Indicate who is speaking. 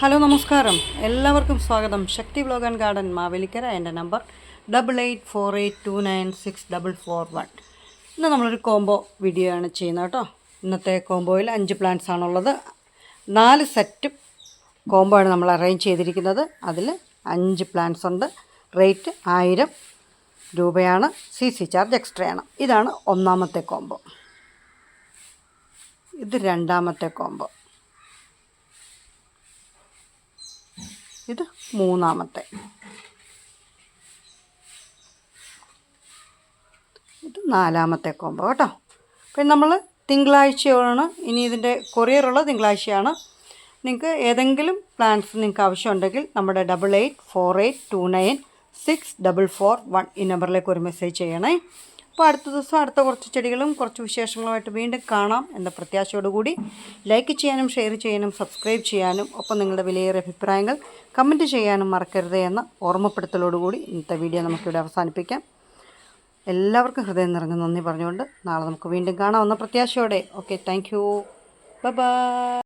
Speaker 1: Hello നമസ്കാരം, എല്ലാവർക്കും സ്വാഗതം. ശക്തി വ്ലോഗ് ആൻഡ് ഗാർഡൻ മാവേലിക്കര. എൻ്റെ നമ്പർ 8848296441. ഇന്ന് നമ്മളൊരു കോംബോ വീഡിയോ ആണ് ചെയ്യുന്നത് കേട്ടോ. ഇന്നത്തെ കോംബോയിൽ 5 പ്ലാന്റ്സ് ആണുള്ളത്. 4 സെറ്റ് കോംബോ ആണ് നമ്മൾ അറേഞ്ച് ചെയ്തിരിക്കുന്നത്. അതിൽ 5 പ്ലാന്റ്സ് ഉണ്ട്. റേറ്റ് 1000 രൂപയാണ്. CC ചാർജ് എക്സ്ട്രയാണ്. ഇതാണ് ഒന്നാമത്തെ കോംബോ. ഇത് രണ്ടാമത്തെ കോംബോ. ഇത് മൂന്നാമത്തെ. ഇത് നാലാമത്തെ കോംബോ കേട്ടോ. പിന്നെ നമ്മൾ തിങ്കളാഴ്ചയാണ് ഇനി ഇതിൻ്റെ കൊറിയറുള്ള തിങ്കളാഴ്ചയാണ്. നിങ്ങൾക്ക് ഏതെങ്കിലും പ്ലാൻസ് നിങ്ങൾക്ക് ആവശ്യമുണ്ടെങ്കിൽ നമ്മുടെ 8848296441 ഈ നമ്പറിലേക്ക് ഒരു മെസ്സേജ് ചെയ്യണേ. അപ്പോൾ അടുത്ത ദിവസം അടുത്ത കുറച്ച് ചെടികളും കുറച്ച് വിശേഷങ്ങളുമായിട്ട് വീണ്ടും കാണാം എന്ന പ്രത്യാശയോടുകൂടി ലൈക്ക് ചെയ്യാനും ഷെയർ ചെയ്യാനും സബ്സ്ക്രൈബ് ചെയ്യാനും ഒപ്പം നിങ്ങളുടെ വിലയേറിയ അഭിപ്രായങ്ങൾ കമൻറ്റ് ചെയ്യാനും മറക്കരുത് എന്ന ഓർമ്മപ്പെടുത്തലോടുകൂടി ഇന്നത്തെ വീഡിയോ നമുക്കിവിടെ അവസാനിപ്പിക്കാം. എല്ലാവർക്കും ഹൃദയം നിറഞ്ഞ നന്ദി പറഞ്ഞുകൊണ്ട് നാളെ നമുക്ക് വീണ്ടും കാണാമെന്ന പ്രത്യാശയോടെ. Okay, thank you, by.